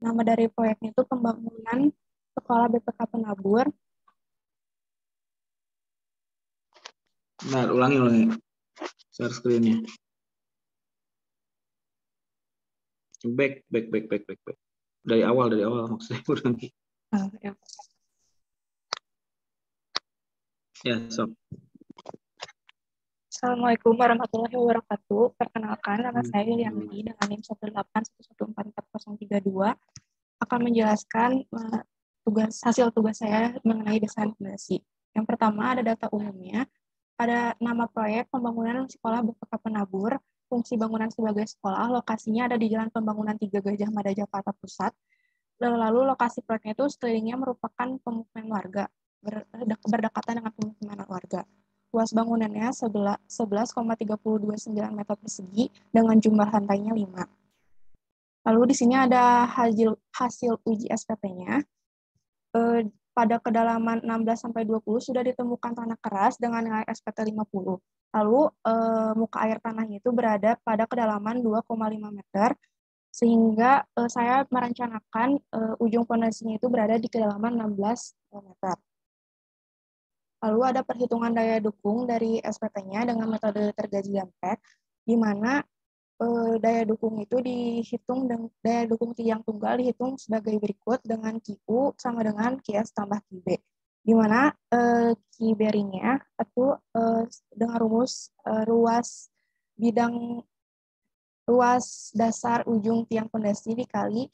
Nama dari proyeknya itu pembangunan sekolah BPK Penabur. Nah, ulangi. Share screen-nya. Back. Dari awal maksudnya ulangi. Ya. Ya, sob. Assalamualaikum warahmatullahi wabarakatuh. Perkenalkan, nama saya Liliani dengan NIM 181141032 akan menjelaskan hasil tugas saya mengenai desain fondasi. Yang pertama ada data umumnya, ada nama proyek pembangunan sekolah BPK Penabur, fungsi bangunan sebagai sekolah, lokasinya ada di Jalan Pembangunan 3 Gajah Mada, Jakarta Pusat. Lalu lokasi proyeknya itu sekelilingnya merupakan pemukiman warga, berdekatan dengan pemukiman warga. Luas bangunannya 11,329 meter persegi dengan jumlah lantainya 5. Lalu di sini ada hasil uji SPP-nya. Pada kedalaman 16-20 sudah ditemukan tanah keras dengan nilai SPT 50. Lalu muka air tanahnya itu berada pada kedalaman 2,5 meter, sehingga saya merencanakan ujung fondasinya itu berada di kedalaman 16 meter. Lalu ada perhitungan daya dukung dari SPT-nya dengan metode tergaji Dampek, di mana daya dukung itu dihitung dengan daya dukung tiang tunggal dihitung sebagai berikut dengan QU sama dengan QS tambah QB, di mana Q bearingnya itu dengan rumus ruas dasar ujung tiang fondasi dikali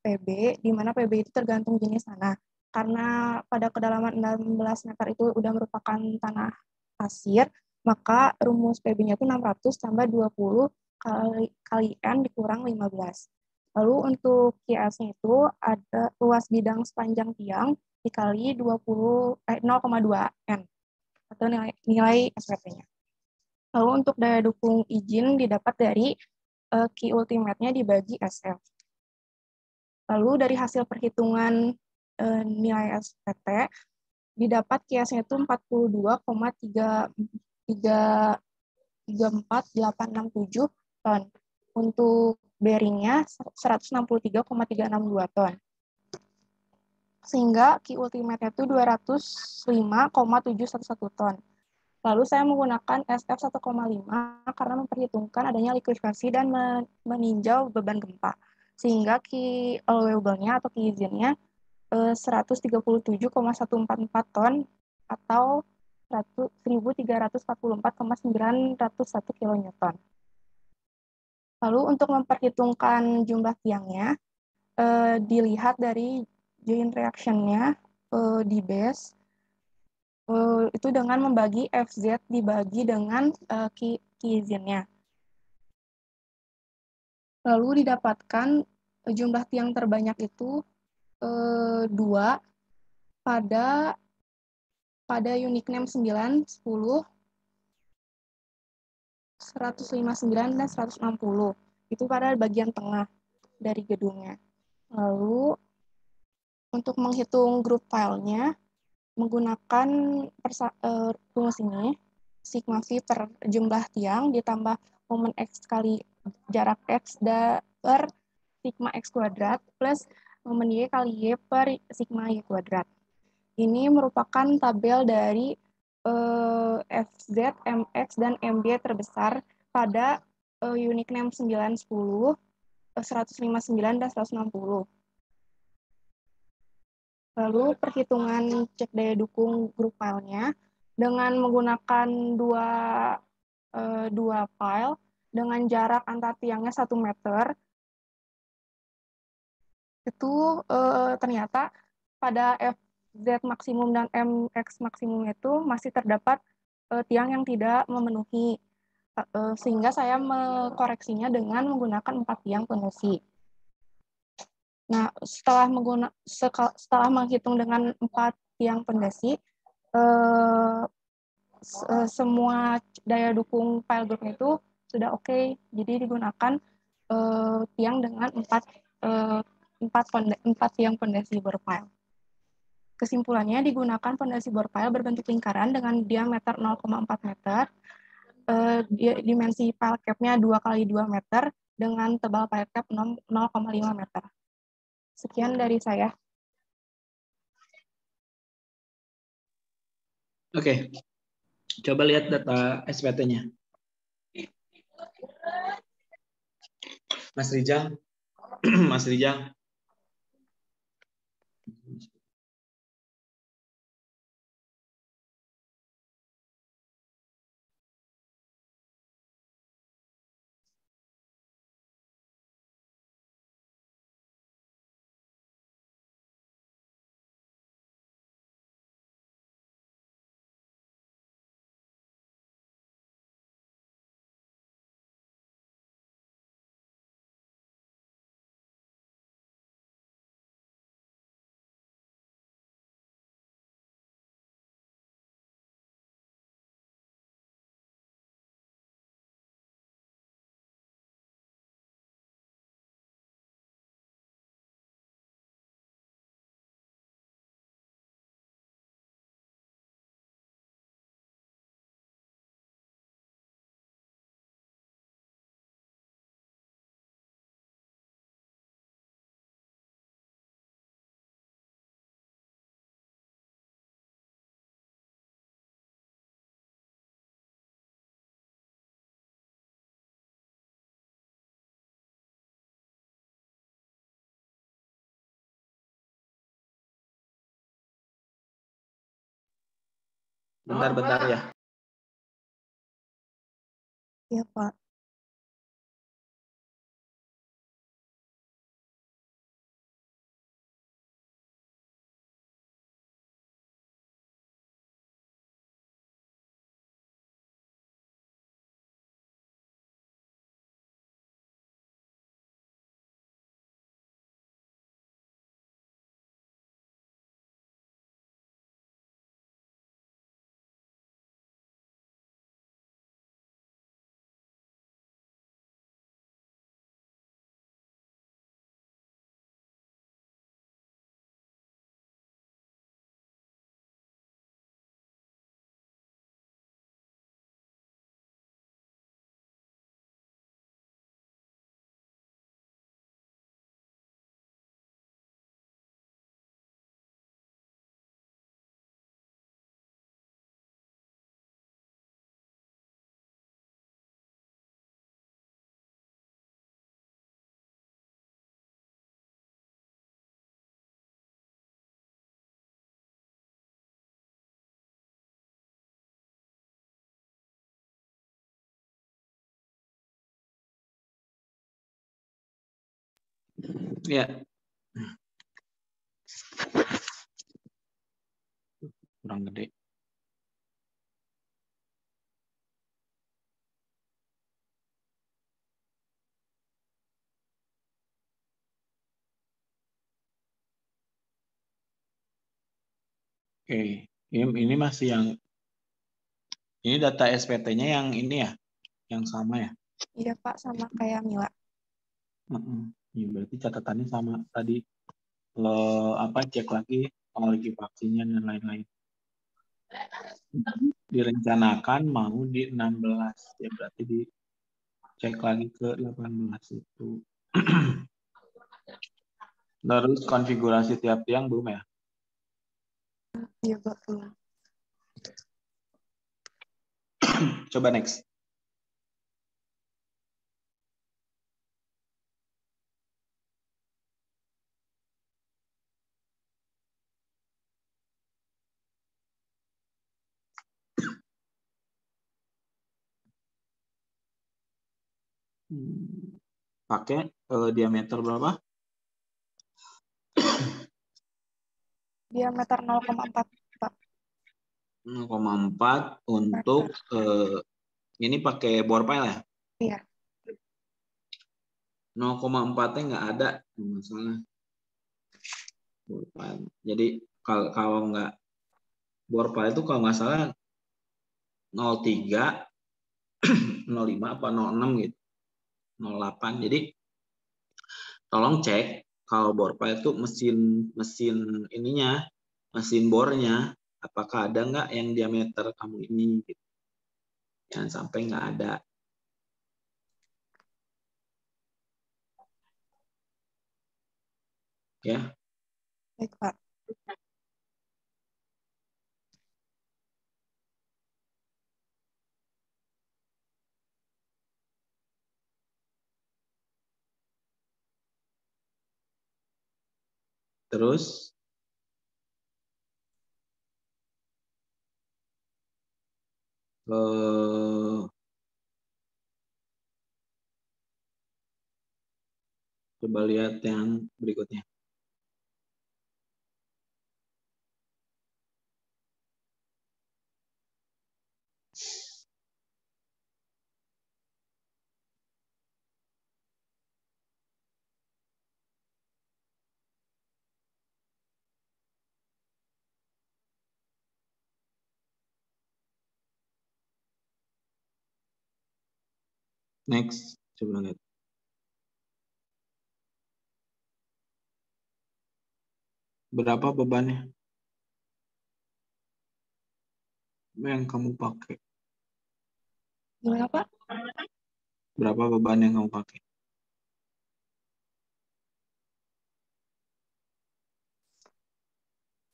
PB, di mana PB itu tergantung jenis tanah. Karena pada kedalaman 16 meter itu udah merupakan tanah pasir, maka rumus PB-nya itu 600 tambah 20 kali N dikurang 15. Lalu untuk QS-nya itu ada ruas bidang sepanjang tiang dikali 0,2 N atau nilai SPP-nya. Lalu untuk daya dukung izin didapat dari Q ultimate-nya dibagi SF. Lalu dari hasil perhitungan nilai SPT, didapat QS-nya itu 42,334,867 ton. Untuk bearingnya 163,362 ton. Sehingga Q ultimate-nya itu 205,711 ton. Lalu saya menggunakan SF 1,5 karena memperhitungkan adanya likuidifikasi dan meninjau beban gempa. Sehingga key allowable-nya atau key izinnya 137,144 ton atau 1.344,901 kN. Lalu untuk memperhitungkan jumlah tiangnya, dilihat dari joint reaction-nya di base, itu dengan membagi FZ dibagi dengan key izinnya. Lalu didapatkan jumlah tiang terbanyak itu 2 pada unique name 9, 10, 159, dan 160. Itu pada bagian tengah dari gedungnya. Lalu untuk menghitung grup filenya menggunakan rumus ini, sigma V per jumlah tiang ditambah momen X kali jarak X per sigma X kuadrat plus momen Y kali Y per sigma Y kuadrat. Ini merupakan tabel dari FZ, MX, dan MB terbesar pada unique name 9, 10, 159, dan 160. Lalu perhitungan cek daya dukung grup filenya dengan menggunakan dua file dengan jarak antar tiangnya 1 meter. Itu ternyata pada FZ maksimum dan MX maksimum itu masih terdapat tiang yang tidak memenuhi, sehingga saya mengkoreksinya dengan menggunakan 4 tiang fondasi. Nah, setelah menghitung dengan 4 tiang fondasi, semua daya dukung file group itu sudah oke. Jadi digunakan tiang dengan 4 tiang fondasi bor pile. Kesimpulannya, digunakan fondasi bor pile berbentuk lingkaran dengan diameter 0,4 meter, dimensi pile cap-nya 2 kali 2 meter, dengan tebal pipe cap 0,5 meter. Sekian dari saya. Oke. Coba lihat data SPT-nya. Mas Rijal. Mas Rijal. Bentar-bentar ya. Iya, Pak. Ya. Kurang gede. Oke, ini masih yang ini data SPT-nya yang ini ya, yang sama ya. Iya, Pak, sama kayak Mila. Ya, berarti catatannya sama tadi. Lo cek lagi teknologi vaksinnya dan lain-lain. Direncanakan mau di 16 ya, berarti dicek lagi ke 18 itu. Terus konfigurasi tiap tiang belum ya? Iya, Pak, belum. Coba next. Pakai diameter berapa? Diameter 0,4, Pak. 0,4 untuk ini pakai bore pile ya? Iya. 0,4-nya nggak ada masalah. Bore pile. Jadi kalau nggak bore pile itu kalau nggak salah 03, 05 apa 06 gitu. 08. Jadi tolong cek kalau bore pile itu mesin ininya, mesin bornya apakah ada nggak yang diameter kamu ini gitu. Jangan sampai nggak ada. Ya. Baik, Pak. Terus coba lihat yang berikutnya. Next, coba lihat. Berapa bebannya yang kamu pakai? Gimana, Pak? Berapa beban yang kamu pakai?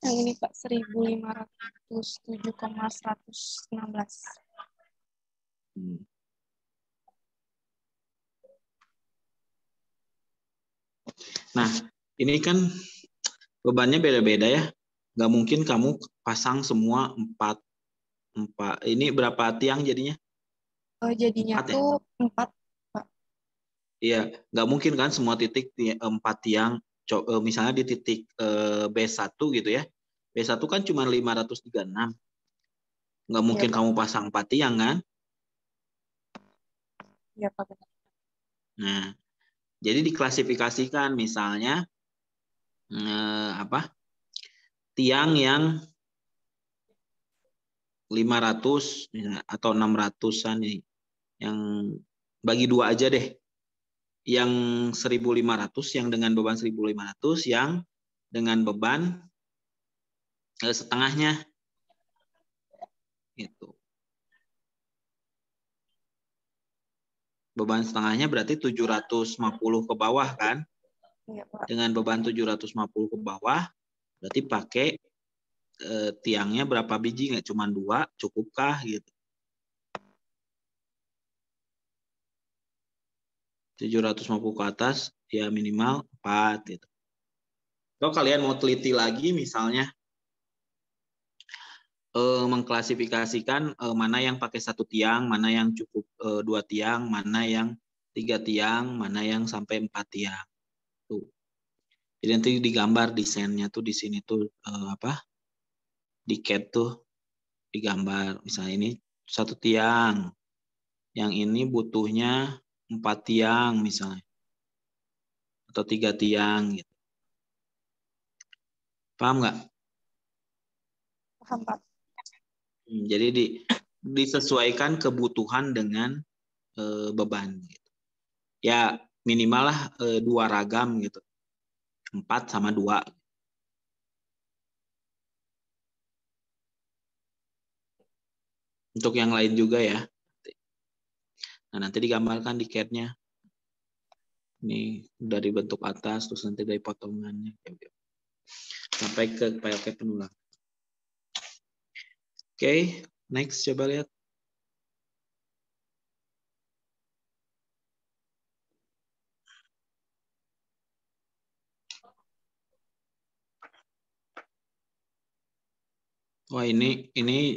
Yang ini, Pak, 1507,116. Nah, ini kan bebannya beda-beda ya. Nggak mungkin kamu pasang semua empat. Ini berapa tiang jadinya? Jadinya 4 ya? tuh 4, Pak. Iya, nggak mungkin kan semua titik 4 tiang. Misalnya di titik B1 gitu ya. B1 kan cuma 536. Nggak Iya, mungkin Pak. kamu pasang 4 tiang kan? Iya, Pak. Benar. Nah, jadi diklasifikasikan misalnya tiang yang 500 atau 600-an nih. Yang bagi dua aja deh. Yang 1.500 yang dengan beban 1.500 yang dengan beban setengahnya gitu. Beban setengahnya berarti 750 ke bawah kan? Iya, Pak. Dengan beban 750 ke bawah berarti pakai tiangnya berapa biji? Nggak cuma 2, cukupkah gitu. 750 ke atas ya minimal 4 gitu. Kalau kalian mau teliti lagi misalnya mengklasifikasikan mana yang pakai 1 tiang, mana yang cukup 2 tiang, mana yang 3 tiang, mana yang sampai 4 tiang. Tuh. Jadi nanti digambar desainnya tuh di sini tuh di CAD tuh digambar. Misalnya ini 1 tiang, yang ini butuhnya 4 tiang misalnya, atau 3 tiang gitu. Paham nggak? Paham, Pak. Jadi disesuaikan kebutuhan dengan beban. Gitu. Ya minimal lah 2 ragam gitu. 4 sama 2. Untuk yang lain juga ya. Nah nanti digambarkan di CAD-nya. Ini dari bentuk atas, terus nanti dari potongannya. Sampai ke file penulang. Oke, next coba lihat. Wah ini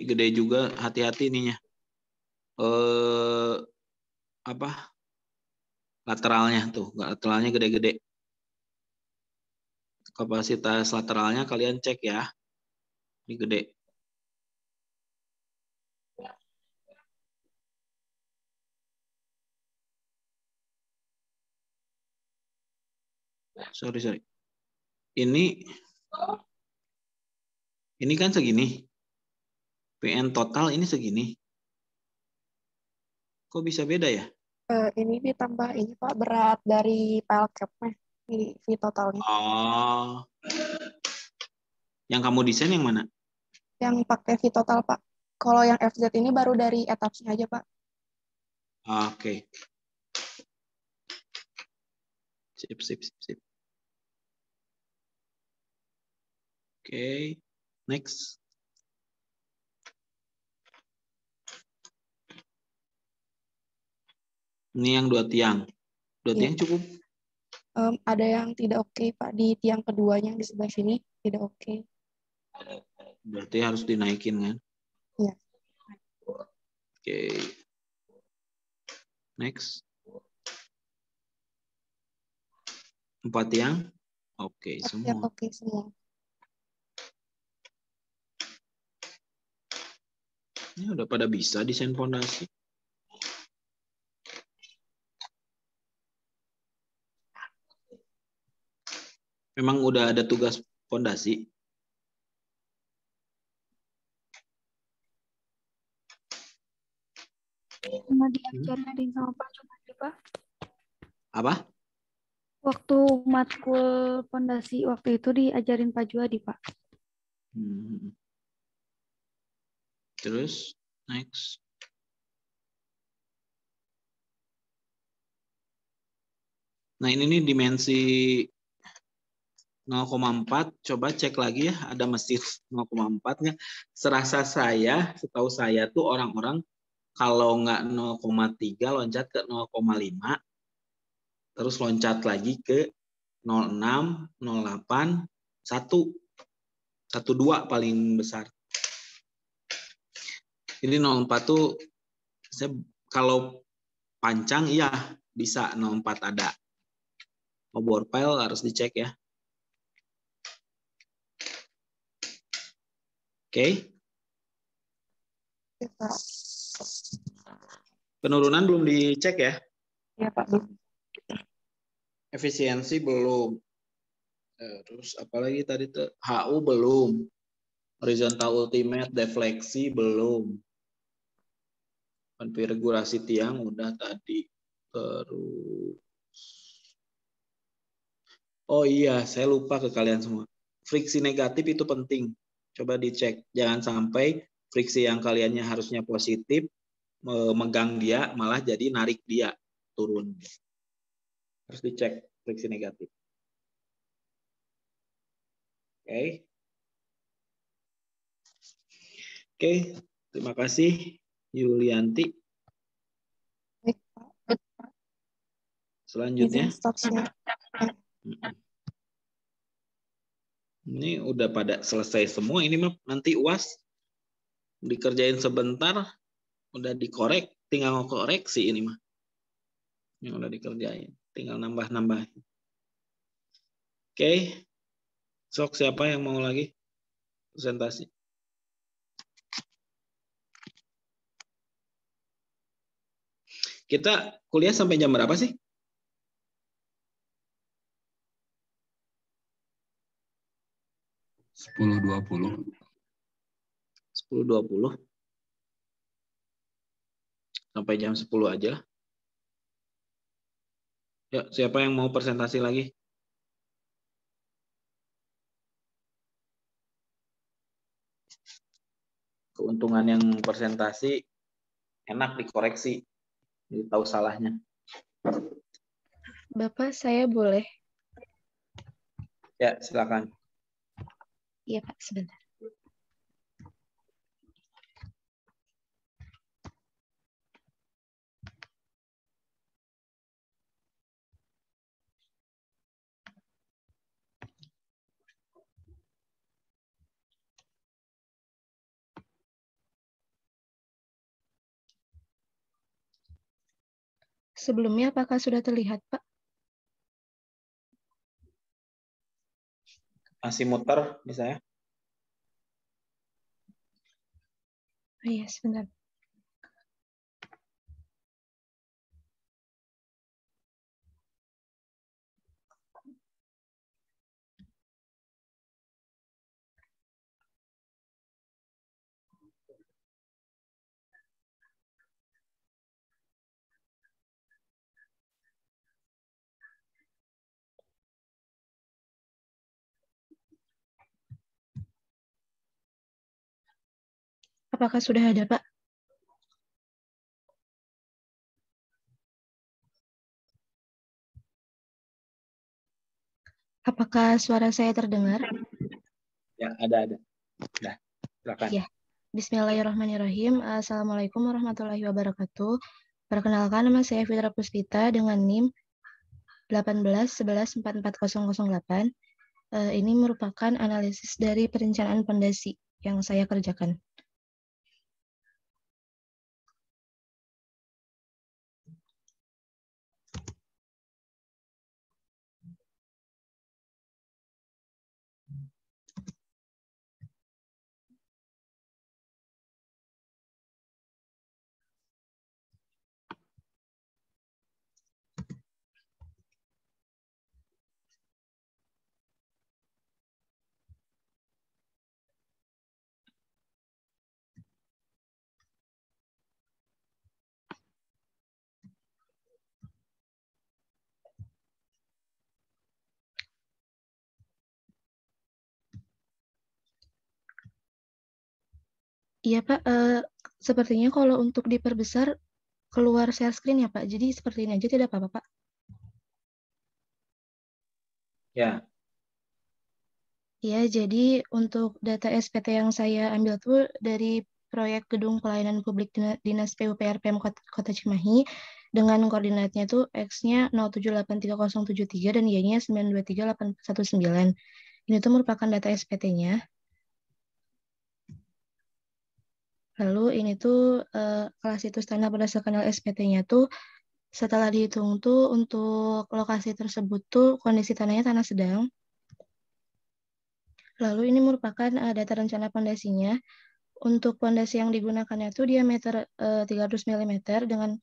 gede juga, hati-hati ininya. Lateralnya tuh, lateralnya gede-gede. Kapasitas lateralnya kalian cek ya. Ini gede. Sorry. Ini kan segini. PN total ini segini. Kok bisa beda ya? Ini ditambah ini, Pak, berat dari file cap-nya di totalnya. Oh. Yang kamu desain yang mana? Yang pakai total, Pak. Kalau yang FZ ini baru dari attach-nya aja, Pak. Oke. Sip. Oke, next. Ini yang 2 tiang. 2 Iya. tiang cukup? Ada yang tidak oke, Pak. Di tiang keduanya di sebelah sini tidak oke. Berarti harus dinaikin kan? Iya. Oke. Next. 4 tiang? Oke, Yang semua. oke semua. Ini udah pada bisa desain fondasi. Memang udah ada tugas fondasi. Pernah diajarin sama Pak Jumadi, Pak. Apa? Waktu matkul fondasi waktu itu diajarin Pak Juadi, Pak. Terus, next. Nah, ini nih dimensi 0,4. Coba cek lagi ya, ada mesin 0,4-nya. Serasa saya, setahu saya tuh orang-orang kalau nggak 0,3 loncat ke 0,5, terus loncat lagi ke 0,6, 0,8, 1, 1,2 paling besar. Jadi 0,4 tuh saya kalau pancang iya bisa 0,4 ada. Mau bore file harus dicek ya. Oke. Oke, Pak. Penurunan belum dicek ya. Iya, Pak. Efisiensi belum. Terus apalagi tadi tuh HU belum. Horizontal ultimate defleksi belum. Konfigurasi tiang udah tadi. Terus oh iya, saya lupa ke kalian semua. Friksi negatif itu penting. Coba dicek. Jangan sampai friksi yang kaliannya harusnya positif, megang dia, malah jadi narik dia turun. Harus dicek friksi negatif. Oke. Oke, terima kasih Yulianti. Baik, Pak. Selanjutnya. Izin stop share. Ini udah pada selesai semua. Ini mah nanti UAS dikerjain sebentar, udah dikorek, tinggal koreksi ini mah. Ini udah dikerjain, tinggal nambah-nambah. Oke, sok siapa yang mau lagi presentasi? Kita kuliah sampai jam berapa sih? Sepuluh 20. 10.20. Sampai jam 10 aja lah. Ya, siapa yang mau presentasi lagi? Keuntungan yang presentasi enak dikoreksi. Jadi tahu salahnya. Bapak, saya boleh? Ya, silakan. Iya, Pak, sebentar. Sebelumnya apakah sudah terlihat, Pak? Masih muter misalnya. Oh, iya, sebentar. Apakah sudah ada, Pak? Apakah suara saya terdengar? Ya, ada. Nah, silakan. Ya, Bismillahirrahmanirrahim. Assalamualaikum warahmatullahi wabarakatuh. Perkenalkan, nama saya Fitra Puspita dengan NIM 1811444008. Ini merupakan analisis dari perencanaan pondasi yang saya kerjakan. Iya Pak, sepertinya kalau untuk diperbesar keluar share screen ya Pak. Jadi seperti ini aja tidak apa-apa Pak. Ya. Ya, jadi untuk data SPT yang saya ambil tuh dari proyek Gedung Pelayanan Publik Dinas PUPR PM Kota Cimahi dengan koordinatnya tuh X-nya 07833073 dan Y-nya 923819. Ini tuh merupakan data SPT-nya. Lalu ini tuh kelas situs tanah berdasarkan SPT-nya tuh setelah dihitung tuh untuk lokasi tersebut tuh kondisi tanahnya tanah sedang. Lalu ini merupakan data rencana pondasinya. Untuk pondasi yang digunakannya tuh diameter 300 mm dengan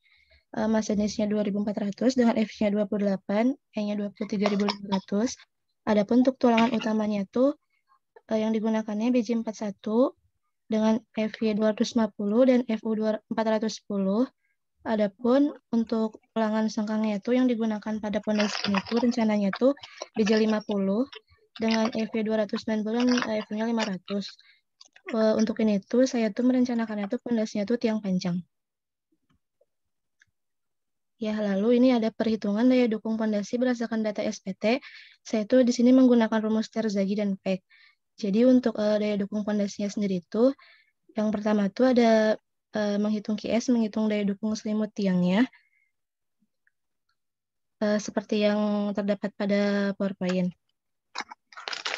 massa jenisnya 2400 dengan F-nya 28, E-nya 23.500. Adapun untuk tulangan utamanya tuh yang digunakannya BJ41 dengan FY 250 dan FU 410. Adapun untuk tulangan sengkangnya itu yang digunakan pada pondasi ini tuh rencananya tuh BJ50 dengan FY 290 dan FU-nya 500. Untuk ini tuh saya tuh merencanakannya tuh pondasinya tuh tiang panjang. Ya, lalu ini ada perhitungan daya dukung pondasi berdasarkan data SPT. Saya tuh di sini menggunakan rumus Terzaghi dan Peck. Jadi untuk daya dukung pondasinya sendiri itu yang pertama tuh ada menghitung QS, menghitung daya dukung selimut tiangnya. Seperti yang terdapat pada PowerPoint.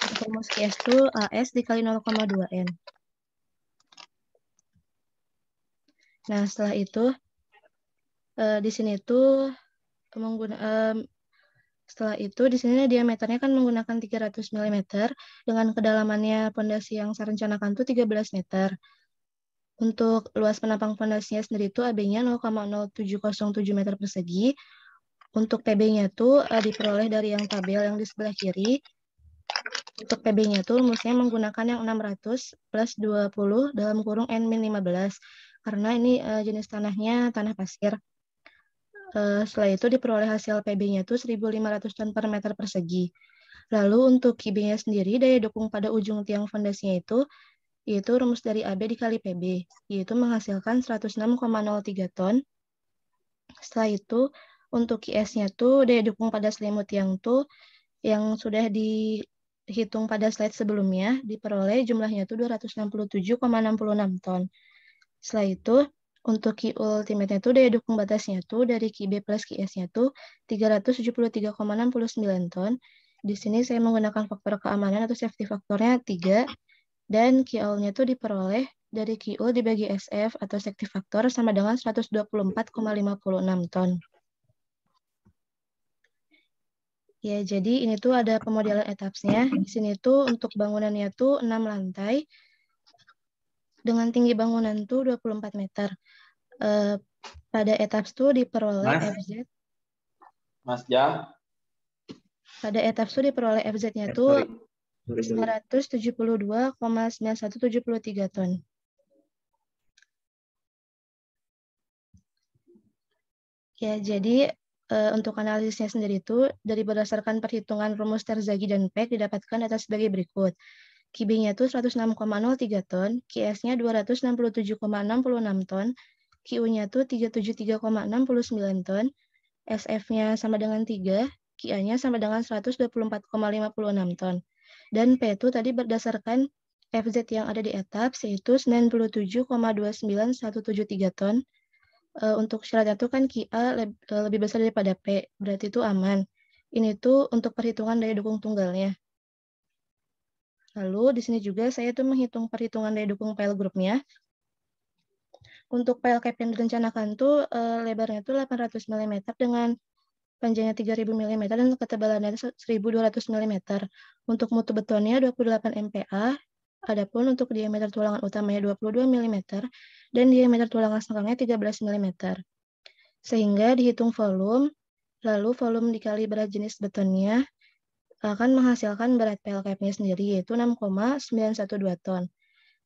Untuk rumus QS itu AS dikali 0,2N. Nah, setelah itu di sini tuh setelah itu di sini diameternya kan menggunakan 300 mm dengan kedalamannya pondasi yang saya rencanakan tuh 13 meter. Untuk luas penapang pondasinya sendiri itu AB-nya 0,0707 meter persegi. Untuk PB-nya tuh diperoleh dari yang tabel yang di sebelah kiri. Untuk PB-nya tuh rumusnya menggunakan yang 600 plus 20 dalam kurung N-15. Karena ini jenis tanahnya tanah pasir. Setelah itu diperoleh hasil PB-nya tuh 1.500 ton per meter persegi. Lalu untuk QB-nya sendiri, daya dukung pada ujung tiang fondasinya itu, yaitu rumus dari AB dikali PB, yaitu menghasilkan 106,03 ton. Setelah itu, untuk QS-nya tuh daya dukung pada selimut tiang tuh yang sudah dihitung pada slide sebelumnya, diperoleh jumlahnya tuh 267,66 ton. Setelah itu, untuk Q ultimate-nya tuh daya dukung batasnya tuh dari QB plus QS-nya tuh 373,69 ton. Di sini saya menggunakan faktor keamanan atau safety faktornya 3 dan QL-nya tuh diperoleh dari QL dibagi SF atau safety factor sama dengan 124,56 ton. Ya, jadi ini tuh ada pemodelan etapsnya. Di sini tuh untuk bangunannya tuh 6 lantai dengan tinggi bangunan tuh 24 meter. Pada etaps tuh diperoleh FZ. Mas Jam. Pada etaps tuh diperoleh FZ-nya tuh 572,9173 ton. Ya, jadi untuk analisisnya sendiri itu dari berdasarkan perhitungan rumus Terzaghi dan Peck didapatkan data sebagai berikut. QB-nya itu 106,03 ton, QS-nya 267,66 ton, QU-nya itu 373,69 ton, SF-nya sama dengan 3, QA-nya sama dengan 124,56 ton. Dan P itu tadi berdasarkan FZ yang ada di etap, yaitu 97,29173 ton. Untuk syaratnya itu kan QA lebih besar daripada P, berarti itu aman. Ini tuh untuk perhitungan daya dukung tunggalnya. Lalu di sini juga saya tuh menghitung perhitungan daya dukung pile grupnya. Untuk pile cap yang direncanakan tuh lebarnya tuh 800 mm dengan panjangnya 3000 mm dan ketebalannya 1200 mm. Untuk mutu betonnya 28 MPa. Adapun untuk diameter tulangan utamanya 22 mm dan diameter tulangan selangnya 13 mm. Sehingga dihitung volume, lalu volume dikali berat jenis betonnya akan menghasilkan berat pile cap-nya sendiri yaitu 6,912 ton.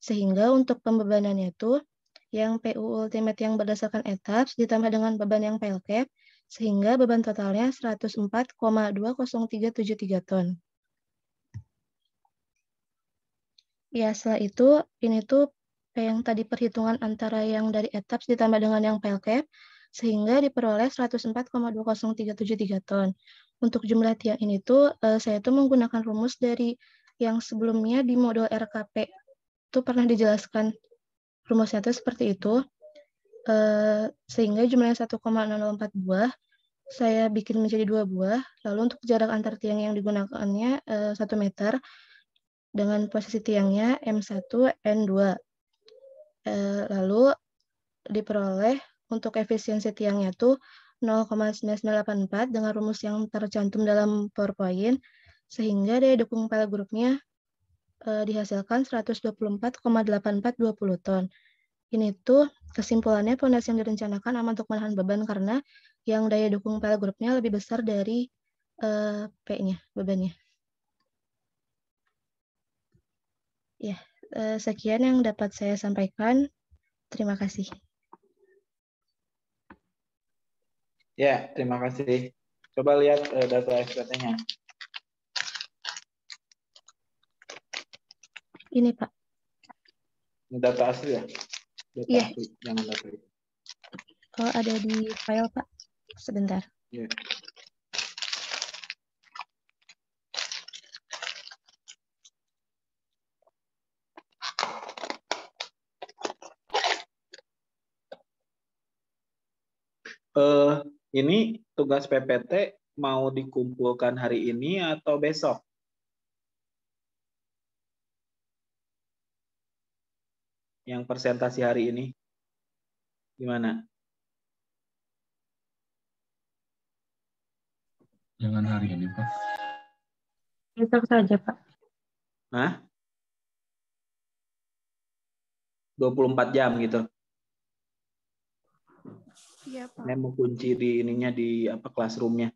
Sehingga untuk pembebanannya itu yang PU ultimate yang berdasarkan etaps ditambah dengan beban yang pile cap sehingga beban totalnya 104,20373 ton. Ya, setelah itu, ini tuh yang tadi perhitungan antara yang dari etaps ditambah dengan yang pile cap, sehingga diperoleh 104,20373 ton. Untuk jumlah tiang ini tuh, saya tuh menggunakan rumus dari yang sebelumnya di modul RKP. Itu pernah dijelaskan rumusnya tuh seperti itu. Sehingga jumlahnya 1,004 buah, saya bikin menjadi 2 buah. Lalu untuk jarak antar tiang yang digunakannya 1 meter, dengan posisi tiangnya M1, N2. Lalu diperoleh untuk efisiensi tiangnya tuh 0,9984 dengan rumus yang tercantum dalam PowerPoint, sehingga daya dukung pile grupnya dihasilkan 124,8420 ton. Ini tuh kesimpulannya fondasi yang direncanakan aman untuk menahan beban karena yang daya dukung pile grupnya lebih besar dari P-nya, bebannya. Ya, sekian yang dapat saya sampaikan. Terima kasih. Ya, terima kasih. Coba lihat data SPT-nya. Ini, Pak. Ini data asli ya? Data Iya. asli, jangan data itu. Oh, ada di file, Pak. Sebentar. Ya. Ini tugas PPT mau dikumpulkan hari ini atau besok? Yang presentasi hari ini gimana? Jangan hari ini, Pak. Besok saja, Pak. Hah? 24 jam gitu. Iya, Pak. Ini mau kunci di ininya di apa classroom-nya.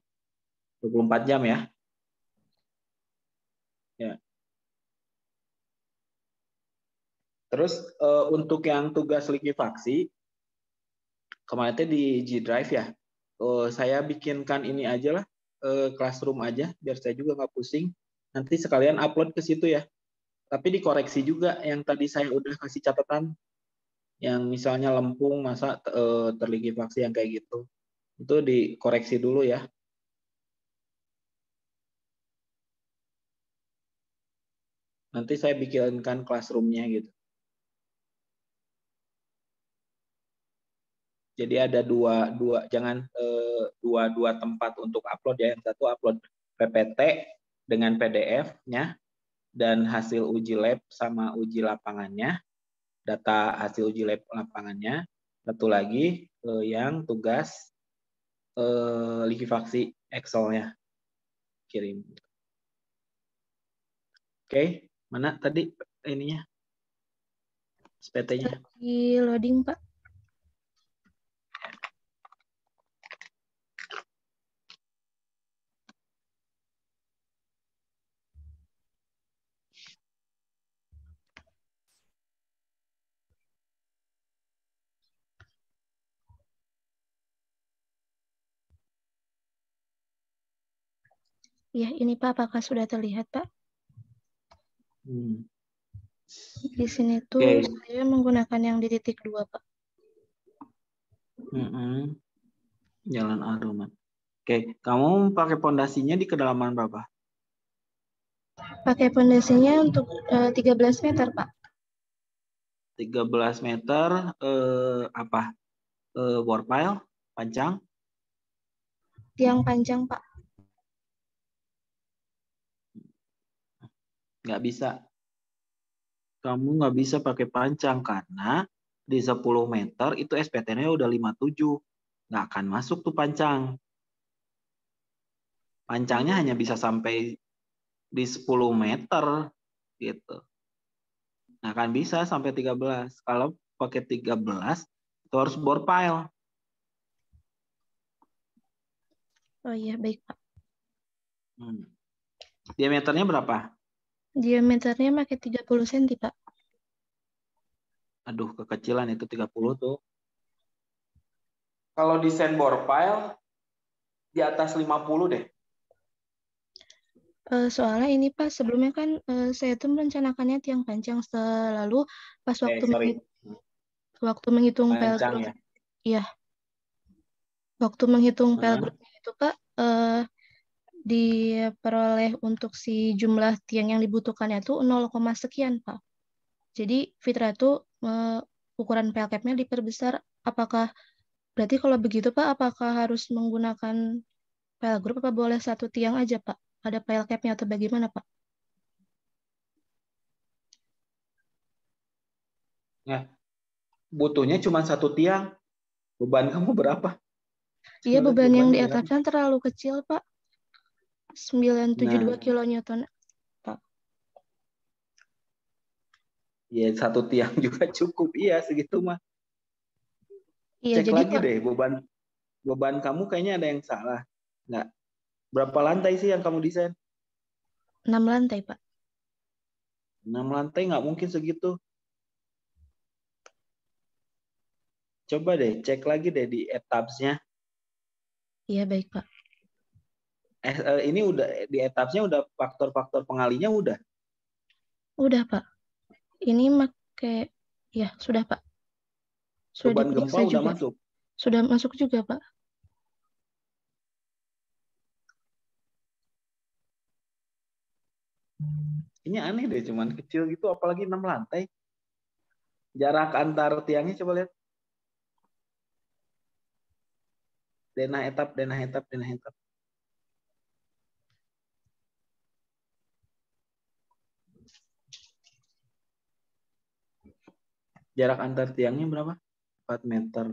24 jam ya. Ya. Terus untuk yang tugas likuifaksi kemarin di G Drive ya. Saya bikinkan ini aja lah, classroom aja biar saya juga nggak pusing. Nanti sekalian upload ke situ ya. Tapi dikoreksi juga yang tadi saya udah kasih catatan. Yang misalnya lempung masa terlikuifaksi yang kayak gitu. Itu dikoreksi dulu ya. Nanti saya bikinkan classroom-nya gitu. Jadi ada dua tempat untuk upload ya. Yang satu upload PPT dengan PDF-nya dan hasil uji lab sama uji lapangannya, data hasil uji lab lapangannya. Satu lagi yang tugas likuifaksi Excel-nya kirim. Oke, mana tadi ininya? SPT-nya. Di loading, Pak. Ya, ini Pak, apakah sudah terlihat, Pak? Di sini tuh saya menggunakan yang di titik 2, Pak. Jalan Aruman. Oke, kamu pakai pondasinya di kedalaman berapa? Pakai pondasinya untuk 13 meter, Pak. 13 meter apa? Bore pile panjang? Tiang panjang, Pak. Nggak bisa. Kamu nggak bisa pakai panjang karena di 10 meter itu SPT-nya udah 57. Nggak akan masuk tuh panjang. Panjangnya hanya bisa sampai di 10 meter gitu. Nggak akan bisa sampai 13. Kalau pakai 13 itu harus bore pile. Oh iya, baik, Pak. Diameternya berapa? Diameternya pakai 30 cm, Pak. Aduh, kekecilan itu 30 tuh. Kalau desain bore pile di atas 50 deh. Soalnya ini Pak, sebelumnya kan saya tuh merencanakannya tiang panjang, selalu pas waktu menghitung PL Panjang group, ya. iya, waktu menghitung PL Hah? groupnya itu Pak, diperoleh untuk si jumlah tiang yang dibutuhkannya itu 0, sekian Pak. Jadi Fitra itu ukuran PL cap-nya diperbesar. Apakah berarti kalau begitu Pak, apakah harus menggunakan PL group apa boleh satu tiang aja Pak? Ada PL cap-nya atau bagaimana Pak? Ya, butuhnya cuma satu tiang. Beban kamu berapa? Iya, Coba lihat beban yang di bebannya berapa. atasnya terlalu kecil, Pak. 972 Nah, kilonewton, Pak. ya satu tiang juga cukup. Iya, segitu mah. Iya, Cek jadi lagi Pak, deh beban kamu kayaknya ada yang salah. Nggak. Berapa lantai sih yang kamu desain? 6 lantai, Pak. 6 lantai nggak mungkin segitu. Coba deh cek lagi deh di etapsnya. Iya, baik, Pak. Ini udah di etapsnya udah faktor-faktor pengalinya udah. Udah, Pak. Ini pakai, ya, sudah, Pak. Sudah Beban gempa diperiksa udah juga. masuk. Sudah masuk juga, Pak. Ini aneh deh, cuman kecil gitu, apalagi 6 lantai. Jarak antar tiangnya coba lihat. Denah etap, denah etap, denah etap. Jarak antar tiangnya berapa? 4 meter.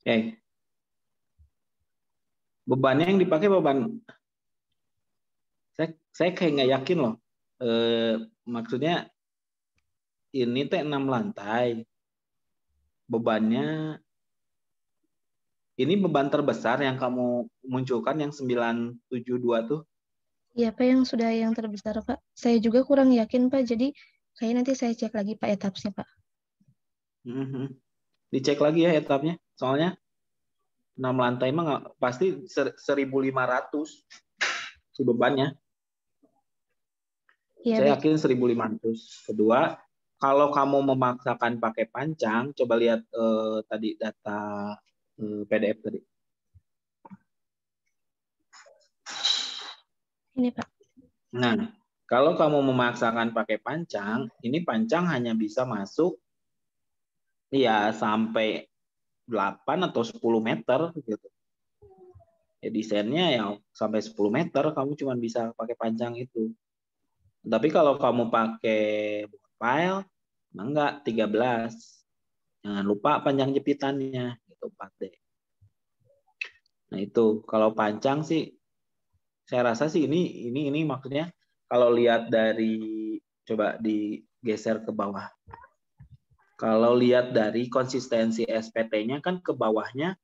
Oke. Bebannya yang dipakai beban. Saya kayak nggak yakin loh. Maksudnya ini teh 6 lantai. Bebannya ini beban terbesar yang kamu munculkan yang 972 tuh. Iya, Pak, yang terbesar, Pak. Saya juga kurang yakin, Pak. Jadi, kayaknya nanti saya cek lagi, Pak, etapsnya, Pak. Dicek lagi ya etapnya. Soalnya 6 lantai mah pasti 1.500 si bebannya. Iya, Saya baik. yakin 1.500. Kedua, kalau kamu memaksakan pakai pancang, coba lihat tadi data PDF tadi. Ini, Pak. Nah, kalau kamu memaksakan pakai pancang, ini pancang hanya bisa masuk ya sampai 8 atau 10 meter gitu. Ya desainnya ya sampai 10 meter kamu cuma bisa pakai pancang itu. Tapi kalau kamu pakai file Enggak, 13. Jangan lupa panjang jepitannya, itu 4D. Nah itu kalau panjang sih, saya rasa sih ini maksudnya kalau lihat dari, coba digeser ke bawah. Kalau lihat dari konsistensi SPT-nya kan ke bawahnya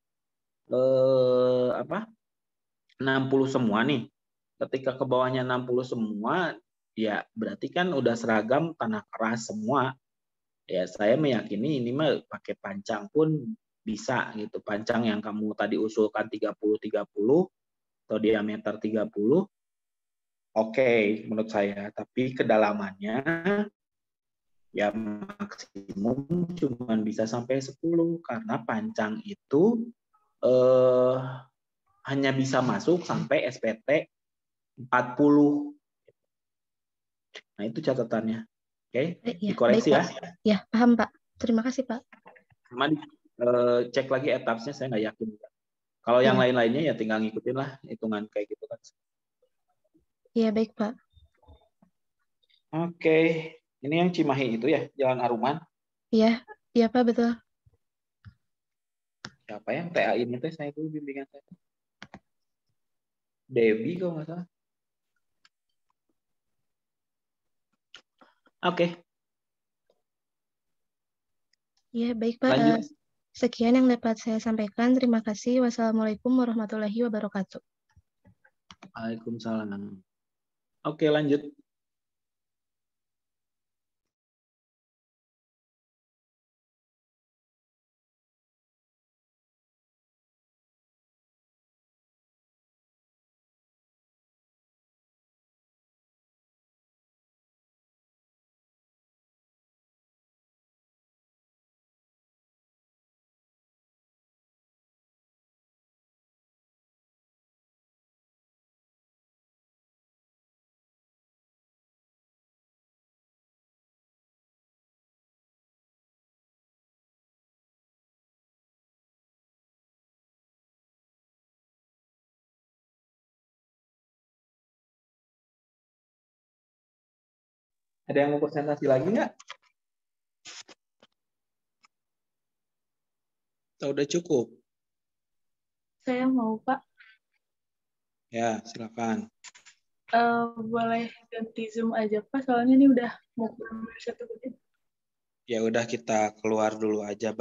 60 semua nih. Ketika ke bawahnya 60 semua, ya berarti kan udah seragam tanah keras semua. Ya saya meyakini ini mah pakai pancang pun bisa gitu. Pancang yang kamu tadi usulkan 30-30 atau diameter 30, oke menurut saya. Tapi kedalamannya ya maksimum cuma bisa sampai 10 karena pancang itu hanya bisa masuk sampai SPT 40. Nah, itu catatannya. Oke, Ya, dikoreksi baik, ya. Pak. Ya, paham, Pak. Terima kasih, Pak. Sama cek lagi etapsnya, saya nggak yakin. Kalau yang Iya. lain-lainnya ya tinggal ngikutin lah hitungan kayak gitu kan. Iya, baik, Pak. Oke, ini yang Cimahi itu ya, Jalan Aruman. Iya, iya, Pak, betul. Siapa yang TA ini teh saya dulu bimbingan saya. Debbie kalau nggak salah. Oke. Iya, baik, Pak. Lanjut. Sekian yang dapat saya sampaikan. Terima kasih. Wassalamualaikum warahmatullahi wabarakatuh. Waalaikumsalam. Oke, lanjut. Ada yang mau presentasi lagi nggak? Atau udah cukup? Saya mau, Pak. Ya, silakan. Boleh ganti Zoom aja, Pak. Soalnya ini udah mau kurang dari 1 menit. Ya udah kita keluar dulu aja.